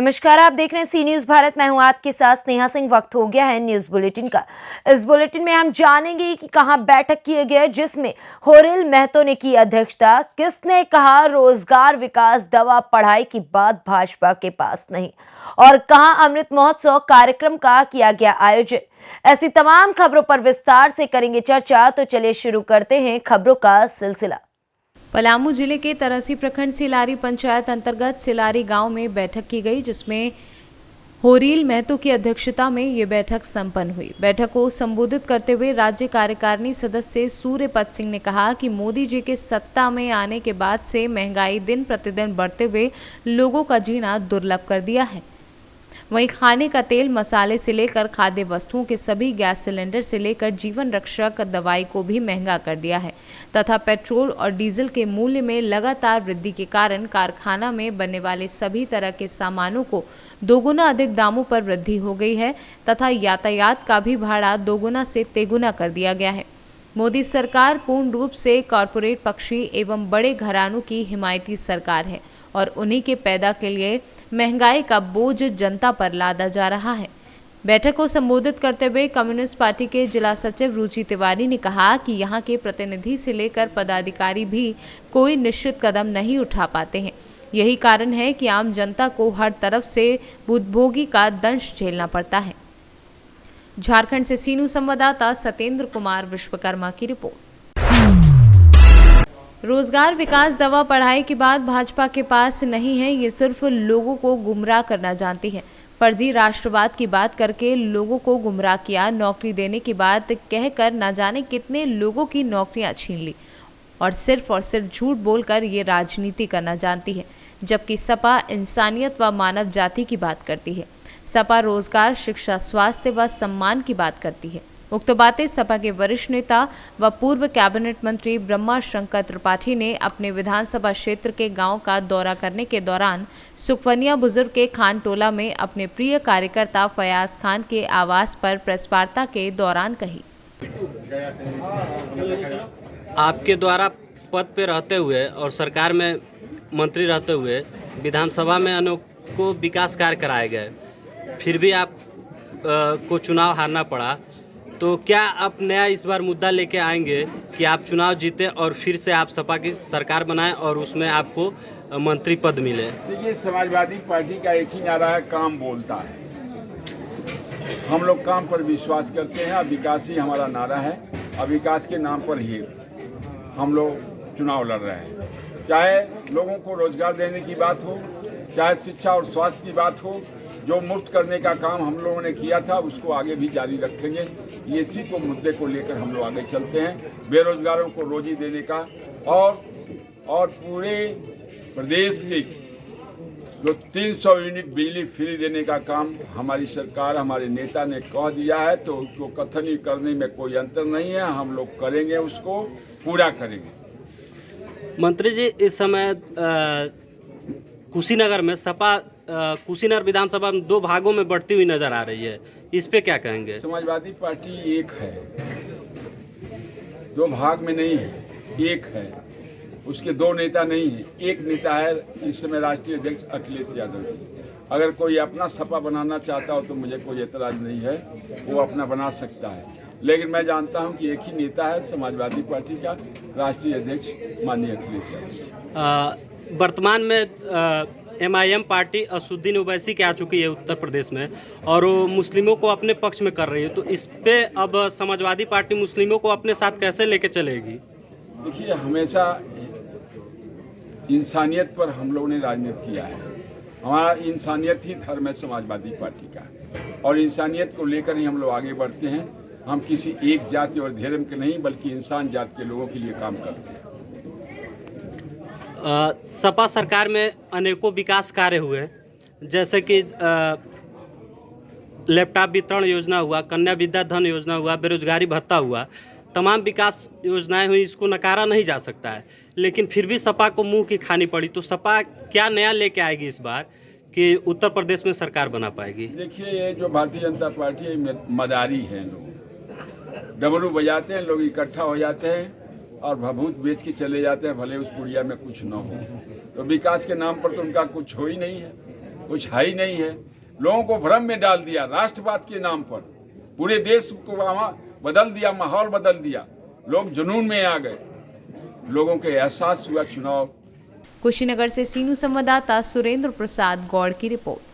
नमस्कार, आप देख रहे हैं सी न्यूज भारत। मैं हूं आपके साथ स्नेहा सिंह। वक्त हो गया है न्यूज बुलेटिन का। इस बुलेटिन में हम जानेंगे कि कहां बैठक की गई जिसमें होरिल महतो ने की अध्यक्षता, किसने कहा रोजगार विकास दवा पढ़ाई की बात भाजपा के पास नहीं, और कहां अमृत महोत्सव कार्यक्रम का किया गया आयोजन। ऐसी तमाम खबरों पर विस्तार से करेंगे चर्चा। तो चलिए शुरू करते हैं खबरों का सिलसिला। पलामू जिले के तरसी प्रखंड सिलारी पंचायत अंतर्गत सिलारी गांव में बैठक की गई, जिसमें होरिल महतो की अध्यक्षता में ये बैठक संपन्न हुई। बैठक को संबोधित करते हुए राज्य कार्यकारिणी सदस्य सूर्यपत सिंह ने कहा कि मोदी जी के सत्ता में आने के बाद से महंगाई दिन प्रतिदिन बढ़ते हुए लोगों का जीना दुर्लभ कर दिया है। वहीं खाने का तेल, मसाले से लेकर खाद्य वस्तुओं के सभी गैस सिलेंडर से लेकर जीवन रक्षक दवाई को भी महंगा कर दिया है तथा पेट्रोल और डीजल के मूल्य में लगातार वृद्धि के कारण कारखाना में बनने वाले सभी तरह के सामानों को दोगुना अधिक दामों पर वृद्धि हो गई है तथा यातायात का भी भाड़ा दोगुना से तेगुना कर दिया गया है। मोदी सरकार पूर्ण रूप से कॉरपोरेट पक्षी एवं बड़े घरानों की हिमायती सरकार है और उन्हीं के पैदा के लिए महंगाई का बोझ जनता पर लादा जा रहा है। बैठक को संबोधित करते हुए कम्युनिस्ट पार्टी के जिला सचिव रुचि तिवारी ने कहा कि यहां के प्रतिनिधि से लेकर पदाधिकारी भी कोई निश्चित कदम नहीं उठा पाते हैं। यही कारण है कि आम जनता को हर तरफ से भुगभोगी का दंश झेलना पड़ता है। झारखंड से सीनू संवाददाता सत्येंद्र कुमार विश्वकर्मा की रिपोर्ट। रोजगार विकास दवा पढ़ाई की बात भाजपा के पास नहीं है, ये सिर्फ लोगों को गुमराह करना जानती है। फर्जी राष्ट्रवाद की बात करके लोगों को गुमराह किया, नौकरी देने की बात कहकर न जाने कितने लोगों की नौकरियां छीन ली और सिर्फ झूठ बोलकर ये राजनीति करना जानती है। जबकि सपा इंसानियत व मानव जाति की बात करती है। सपा रोजगार, शिक्षा, स्वास्थ्य व सम्मान की बात करती है। उक्त बातें सपा के वरिष्ठ नेता व पूर्व कैबिनेट मंत्री ब्रह्मा शंकर त्रिपाठी ने अपने विधानसभा क्षेत्र के गांव का दौरा करने के दौरान सुखवनिया बुजुर्ग के खान टोला में अपने प्रिय कार्यकर्ता फयाज खान के आवास पर प्रेस वार्ता के दौरान कही। आपके द्वारा पद पे रहते हुए और सरकार में मंत्री रहते हुए विधानसभा में अनेकों विकास कार्य कराए गए, फिर भी आप को चुनाव हारना पड़ा, तो क्या आप नया इस बार मुद्दा लेके आएंगे कि आप चुनाव जीते और फिर से आप सपा की सरकार बनाएं और उसमें आपको मंत्री पद मिले? देखिए, समाजवादी पार्टी का एक ही नारा है, काम बोलता है। हम लोग काम पर विश्वास करते हैं और विकास ही हमारा नारा है और विकास के नाम पर ही हम लोग चुनाव लड़ रहे हैं। चाहे लोगों को रोजगार देने की बात हो, चाहे शिक्षा और स्वास्थ्य की बात हो, जो मुफ्त करने का काम हम लोगों ने किया था उसको आगे भी जारी रखेंगे। ये इसी को मुद्दे को लेकर हम लोग आगे चलते हैं। बेरोजगारों को रोजी देने का और पूरे प्रदेश के जो 300 यूनिट बिजली फ्री देने का काम हमारी सरकार, हमारे नेता ने कह दिया है, तो उसको कथनी करने में कोई अंतर नहीं है। हम लोग करेंगे, उसको पूरा करेंगे। मंत्री जी, इस समय कुशीनगर में सपा कुशीनगर विधानसभा में 2 भागों में बढ़ती हुई नजर आ रही है, इस पे क्या कहेंगे? समाजवादी पार्टी एक है, 2 भाग में नहीं है, एक है। उसके 2 नेता नहीं है, एक नेता है इस समय राष्ट्रीय अध्यक्ष अखिलेश यादव जी। अगर कोई अपना सपा बनाना चाहता हो तो मुझे कोई एतराज नहीं है, वो अपना बना सकता है। लेकिन मैं जानता हूं कि एक ही नेता है समाजवादी पार्टी का, राष्ट्रीय अध्यक्ष माननीय अखिलेश यादव। वर्तमान में MIM पार्टी असुद्दीन ओवैसी के आ चुकी है उत्तर प्रदेश में और वो मुस्लिमों को अपने पक्ष में कर रही है, तो इस पे अब समाजवादी पार्टी मुस्लिमों को अपने साथ कैसे लेके चलेगी? देखिए, हमेशा इंसानियत पर हम लोगों ने राजनीति किया है। हमारा इंसानियत ही धर्म है समाजवादी पार्टी का, और इंसानियत को लेकर ही हम लोग आगे बढ़ते हैं। हम किसी एक जाति और धर्म के नहीं बल्कि इंसान जाति के लोगों के लिए काम करते हैं। सपा सरकार में अनेकों विकास कार्य हुए, जैसे कि लैपटॉप वितरण योजना हुआ, कन्या विद्या धन योजना हुआ, बेरोजगारी भत्ता हुआ, तमाम विकास योजनाएं हुई, इसको नकारा नहीं जा सकता है। लेकिन फिर भी सपा को मुंह की खानी पड़ी, तो सपा क्या नया लेके आएगी इस बार कि उत्तर प्रदेश में सरकार बना पाएगी? देखिए, ये जो भारतीय जनता पार्टी है मदारी है। लोग डमरू बजाते हैं, लोग इकट्ठा हो जाते हैं और भभूत बेच के चले जाते हैं, भले उस पुड़िया में कुछ न हो। तो विकास के नाम पर तो उनका कुछ हो ही नहीं है। कुछ है ही नहीं है। लोगों को भ्रम में डाल दिया राष्ट्रवाद के नाम पर, पूरे देश को बदल दिया, माहौल बदल दिया, लोग जुनून में आ गए, लोगों के एहसास हुआ चुनाव। कुशीनगर से सीनू संवाददाता सुरेंद्र प्रसाद गौड़ की रिपोर्ट।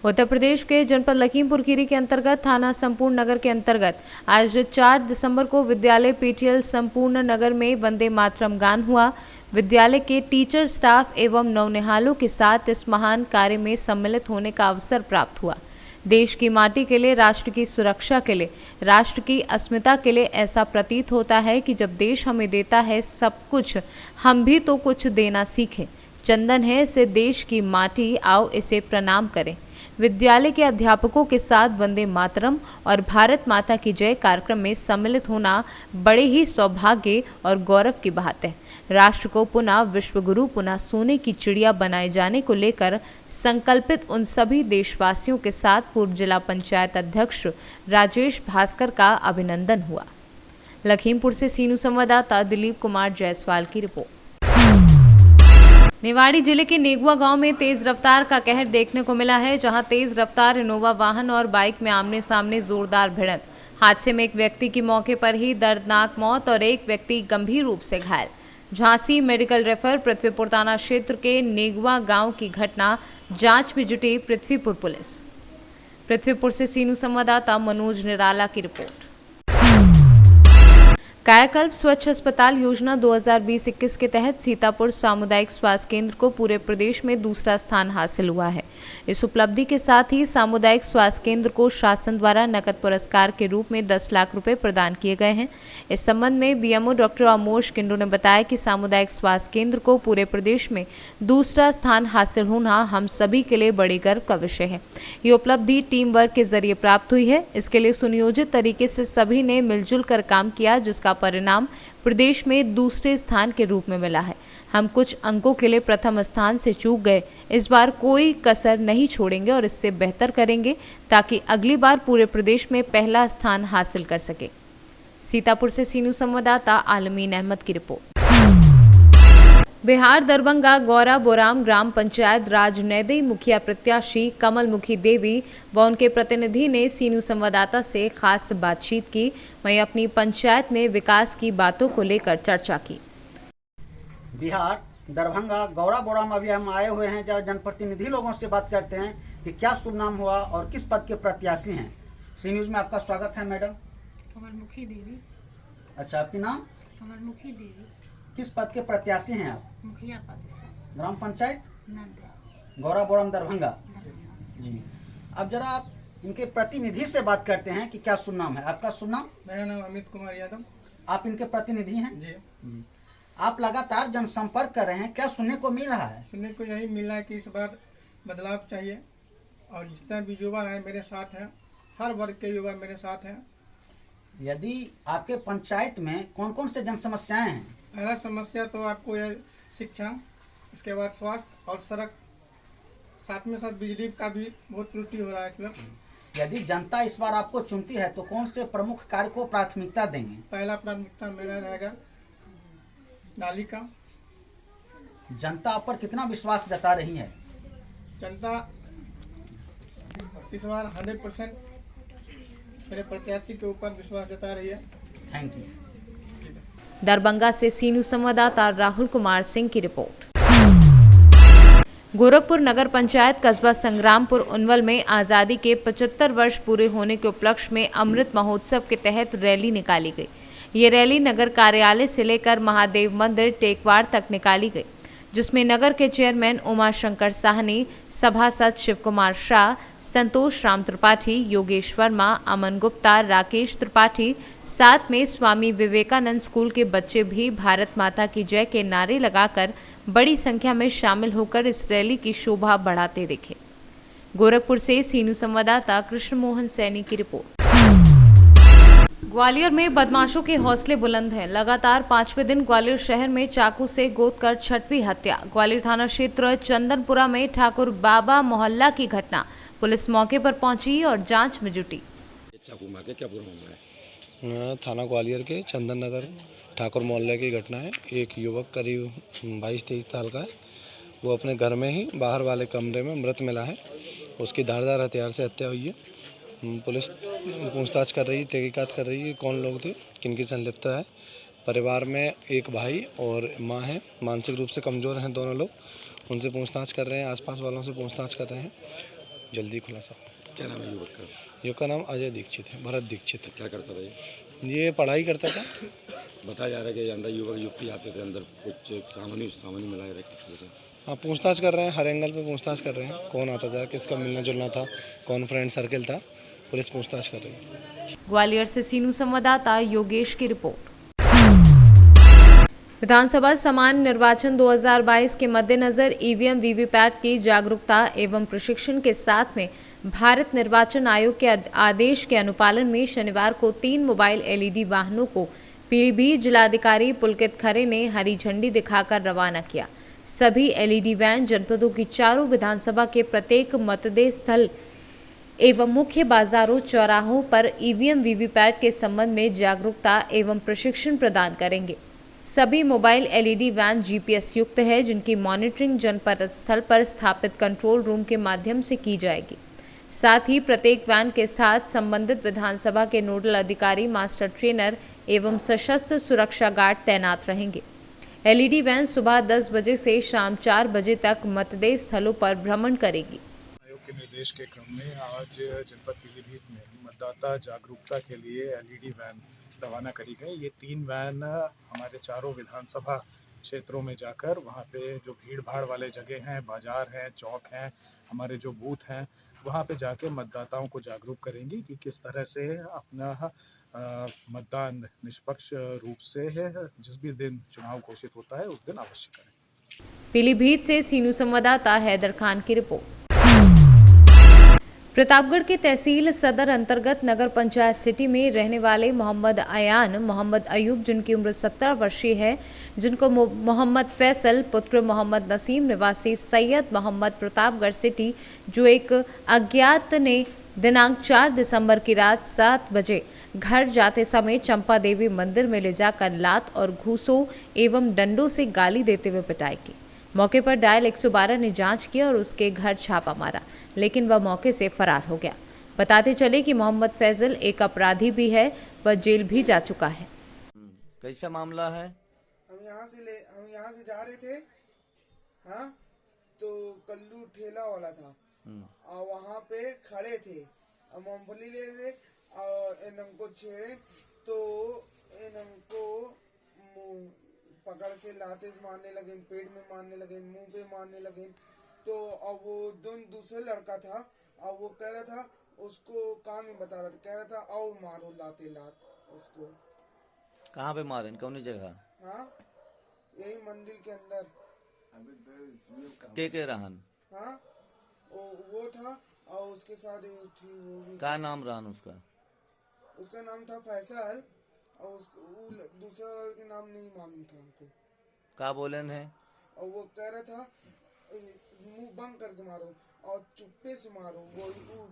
उत्तर प्रदेश के जनपद लखीमपुर खीरी के अंतर्गत थाना संपूर्ण नगर के अंतर्गत आज 4 दिसंबर को विद्यालय पीटीएल संपूर्ण नगर में वंदे मातरम गान हुआ। विद्यालय के टीचर, स्टाफ एवं नौनिहालों के साथ इस महान कार्य में सम्मिलित होने का अवसर प्राप्त हुआ। देश की माटी के लिए, राष्ट्र की सुरक्षा के लिए, राष्ट्र की अस्मिता के लिए ऐसा प्रतीत होता है कि जब देश हमें देता है सब कुछ, हम भी तो कुछ देना सीखें। चंदन है इसे देश की माटी, आओ इसे प्रणाम करें। विद्यालय के अध्यापकों के साथ वंदे मातरम और भारत माता की जय कार्यक्रम में सम्मिलित होना बड़े ही सौभाग्य और गौरव की बात है। राष्ट्र को पुनः विश्वगुरु, पुनः सोने की चिड़िया बनाए जाने को लेकर संकल्पित उन सभी देशवासियों के साथ पूर्व जिला पंचायत अध्यक्ष राजेश भास्कर का अभिनंदन हुआ। लखीमपुर से सीनू संवाददाता दिलीप कुमार जायसवाल की रिपोर्ट। निवाड़ी जिले के नेगुआ गांव में तेज रफ्तार का कहर देखने को मिला है, जहां तेज रफ्तार इनोवा वाहन और बाइक में आमने सामने जोरदार भिड़ंत। हादसे में एक व्यक्ति की मौके पर ही दर्दनाक मौत और एक व्यक्ति गंभीर रूप से घायल। Jhansi medical refer. पृथ्वीपुर थाना क्षेत्र के नेगुआ गांव की घटना, जांच में जुटी पृथ्वीपुर पुलिस। पृथ्वीपुर से सीनू संवाददाता मनोज निराला की रिपोर्ट। कायाकल्प स्वच्छ अस्पताल योजना 2020-21 के तहत सीतापुर सामुदायिक स्वास्थ्य केंद्र को पूरे प्रदेश में दूसरा स्थान हासिल हुआ है। इस उपलब्धि के साथ ही सामुदायिक स्वास्थ्य केंद्र को शासन द्वारा नकद पुरस्कार के रूप में 10 लाख रुपए प्रदान किए गए हैं। इस संबंध में बीएमओ डॉक्टर अमोश किंडू ने बताया कि सामुदायिक स्वास्थ्य केंद्र को पूरे प्रदेश में दूसरा स्थान हासिल होना हम सभी के लिए बड़े गर्व का विषय है। ये उपलब्धि टीम वर्क के जरिए प्राप्त हुई है। इसके लिए सुनियोजित तरीके से सभी ने मिलजुल कर काम किया, जिसका परिणाम प्रदेश में दूसरे स्थान के रूप में मिला है। हम कुछ अंकों के लिए प्रथम स्थान से चूक गए, इस बार कोई कसर नहीं छोड़ेंगे और इससे बेहतर करेंगे ताकि अगली बार पूरे प्रदेश में पहला स्थान हासिल कर सके। सीतापुर से सीनू संवाददाता आलमीन अहमद की रिपोर्ट। बिहार दरभंगा गौरा बोराम ग्राम पंचायत राजनैतिक मुखिया प्रत्याशी कमलमुखी देवी व उनके प्रतिनिधि ने सीनू संवाददाता से खास बातचीत की। वहीं अपनी पंचायत में विकास की बातों को लेकर चर्चा की। बिहार दरभंगा गौरा बोराम अभी हम आए हुए हैं, जरा जनप्रतिनिधि लोगों से बात करते हैं कि क्या शुभ नाम हुआ और किस पद के प्रत्याशी हैं। सी न्यूज़ में आपका स्वागत है मैडम। कमलमुखी देवी। अच्छा, आपकी नाम? कमलमुखी देवी। किस पद के प्रत्याशी हैं आप? मुखिया पद से। ग्राम पंचायत नंद गौरा बोराम दरभंगा जी। अब जरा आप इनके प्रतिनिधि से बात करते हैं कि क्या शुभ नाम है आपका? शुभ नाम? मेरा नाम अमित कुमार यादव। आप इनके प्रतिनिधि हैं जी। आप लगातार जनसंपर्क कर रहे हैं, क्या सुनने को मिल रहा है? सुनने को यही मिल रहा है कि इस बार बदलाव चाहिए और जितना भी युवा है मेरे साथ हैं, हर वर्ग के युवा मेरे साथ हैं। यदि आपके पंचायत में कौन कौन से जन समस्याएं हैं? पहला समस्या तो आपको यह शिक्षा, इसके बाद स्वास्थ्य और सड़क, साथ में साथ बिजली का भी बहुत त्रुटि हो रहा है इस वक्त। यदि जनता इस बार आपको चुनती है तो कौन से प्रमुख कार्य को प्राथमिकता देंगे? पहला प्राथमिकता मेरा रहेगा नाली का। जनता आप पर कितना विश्वास जता रही है? जनता इस बार 100% मेरे प्रत्याशी के ऊपर विश्वास जता रही है। Thank you. दरभंगा से सीनू संवाददाता राहुल कुमार सिंह की रिपोर्ट। गोरखपुर नगर पंचायत कस्बा संग्रामपुर उनवल में आज़ादी के 75 वर्ष पूरे होने के उपलक्ष्य में अमृत महोत्सव के तहत रैली निकाली गई। ये रैली नगर कार्यालय से लेकर महादेव मंदिर टेकवाड़ तक निकाली गई, जिसमें नगर के चेयरमैन उमा शंकर साहनी, सभासद शिव कुमार शाह, संतोष राम त्रिपाठी, योगेश वर्मा, अमन गुप्ता, राकेश त्रिपाठी, साथ में स्वामी विवेकानंद स्कूल के बच्चे भी भारत माता की जय के नारे लगाकर बड़ी संख्या में शामिल होकर इस रैली की शोभा बढ़ाते दिखे। गोरखपुर से सीनू संवाददाता कृष्ण मोहन सैनी की रिपोर्ट। ग्वालियर में बदमाशों के हौसले बुलंद हैं। लगातार 5वें दिन ग्वालियर शहर में चाकू से गोद कर 6वीं हत्या। ग्वालियर थाना क्षेत्र चंदनपुरा में ठाकुर बाबा मोहल्ला की घटना। पुलिस मौके पर पहुंची और जांच में जुटी। चाकू मार के क्या पूरा मामला है? थाना ग्वालियर के चंदन नगर ठाकुर मोहल्ले की घटना है। एक युवक करीब 22-23 साल का है, वो अपने घर में ही बाहर वाले कमरे में मृत मिला है। उसकी धारदार हथियार से हत्या हुई है। पुलिस पूछताछ कर रही है, तहकीकात कर रही है कौन लोग थे, किनकी संलिप्तता है। परिवार में एक भाई और माँ है, मानसिक रूप से कमज़ोर हैं दोनों लोग। उनसे पूछताछ कर रहे हैं, आसपास वालों से पूछताछ कर रहे हैं, जल्दी खुलासा। क्या नाम है युवक का? युवक का नाम अजय दीक्षित है, भरत दीक्षित। क्या करता था ये पढ़ाई करता था। बताया जा रहा है कि अंदर युवक युवती आते थे, अंदर कुछ सामान्य मिला जैसे। हाँ, पूछताछ कर रहे हैं, हर एंगल पे पूछताछ कर रहे हैं, कौन आता था, किसका मिलना जुलना था, कौन फ्रेंड सर्किल था, पुलिस पूछताछ कर रही है। ग्वालियर से सीनू संवाददाता योगेश की रिपोर्ट। विधानसभा सामान्य निर्वाचन 2022 के मद्देनजर ईवीएम वीवीपैट की जागरूकता एवं प्रशिक्षण के साथ में भारत निर्वाचन आयोग के आदेश के अनुपालन में शनिवार को 3 मोबाइल एलईडी वाहनों को पीलीभीत जिलाधिकारी पुलकित खरे ने हरी झंडी दिखाकर रवाना किया। सभी एलईडी वैन जनपदों की 4 विधानसभा के प्रत्येक मतदेय स्थल एवं मुख्य बाजारों चौराहों पर ईवीएम वीवीपैट के संबंध में जागरूकता एवं प्रशिक्षण प्रदान करेंगे। सभी मोबाइल एलईडी वैन जीपीएस युक्त है, जिनकी मॉनिटरिंग जनपद स्थल पर स्थापित कंट्रोल रूम के माध्यम से की जाएगी। साथ ही प्रत्येक वैन के साथ संबंधित विधानसभा के नोडल अधिकारी, मास्टर ट्रेनर एवं सशस्त्र सुरक्षा गार्ड तैनात रहेंगे। एलईडी वैन सुबह 10 बजे से शाम 4 बजे तक मतदेय स्थलों पर भ्रमण करेगी। आयोग के निर्देश के क्रम में आज जनपद पीलीभीत में मतदाता जागरूकता के लिए एलईडी वैन रवाना करी गई। ये 3 वैन हमारे 4 विधानसभा क्षेत्रों में जाकर वहाँ पे जो भीड़ भाड़ वाले जगह हैं, बाजार हैं, चौक हैं, हमारे जो बूथ हैं, वहाँ पे जाके मतदाताओं को जागरूक करेंगी कि किस तरह से अपना मतदान निष्पक्ष रूप से है, जिस भी दिन चुनाव घोषित होता है उस दिन अवश्य करें। पीलीभीत से सीनू संवाददाता हैदर खान की रिपोर्ट। प्रतापगढ़ के तहसील सदर अंतर्गत नगर पंचायत सिटी में रहने वाले मोहम्मद अयान मोहम्मद अयूब, जिनकी उम्र 17 वर्षीय है, जिनको मोहम्मद फैसल पुत्र मोहम्मद नसीम निवासी सैयद मोहम्मद प्रतापगढ़ सिटी, जो एक अज्ञात ने दिनांक 4 दिसंबर की रात 7 बजे घर जाते समय चंपा देवी मंदिर में ले जाकर लात और घूसों एवं डंडों से गाली देते हुए पिटाई की। मौके पर डायल 112 ने जांच की और उसके घर छापा मारा, लेकिन वह मौके से फरार हो गया। बताते चले कि मोहम्मद फैजल एक अपराधी भी है, वह जेल भी जा चुका है। कैसा मामला है? हम यहाँ से जा रहे थे, हाँ, तो कल्लू ठेला वाला था और वहाँ पे खड़े थे, मूंगफली ले रहे थे और इनको छेड़े तो इनको पकड़ के लाते मारने लगे, पेट में मारने लगे, मुंह पे मारने लगे। तो अब वो दूसरा लड़का था, अब वो कह रहा था, उसको काम ही बता रहा था, कह रहा था आओ मारो लाते लात उसको। कहाँ पे मारे, कौन जगह? हाँ, यही मंदिर के अंदर। के रहन? हाँ, वो था और उसके साथ थी वो भी। क्या नाम रहन उसका? उसका नाम था फैसल और दूसरा के नाम नहीं मालूम था हमको। क्या बोले हैं? और वो कह रहा था मुंह बंद करके मारो और चुप्पे से मारो, वो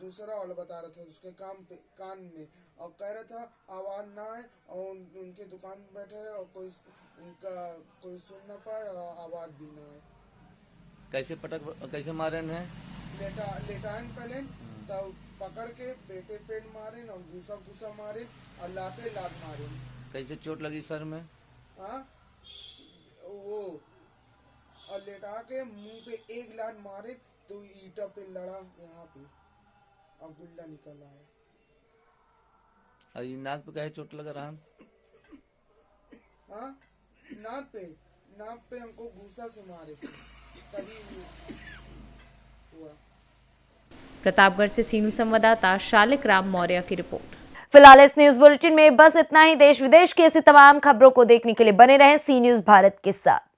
दूसरा वाला बता रहा था उसके कान में, और कह रहा था आवाज ना आए और उनके दुकान में बैठे और कोई सुन ना पाए और आवाज भी ना आए। कैसे मारे हैं? लेटान पहले तब पकड़ के पेटे पेट मारे और घुसा मारे और लाते लात मारे। कैसे चोट लगी सर में? हाँ, वो और लेटा के मुंह पे एक लात मारे तो ईटा पे लड़ा यहाँ पे, अब गुल्ला निकला है। और नाक पे कैसे चोट लगा रहा? हाँ, नाक पे हमको घूसा से मारे तभी हुआ। प्रतापगढ़ से सीनू संवाददाता शालिक राम मौर्य की रिपोर्ट। फिलहाल इस न्यूज बुलेटिन में बस इतना ही। देश विदेश की ऐसी तमाम खबरों को देखने के लिए बने रहें सी न्यूज भारत के साथ।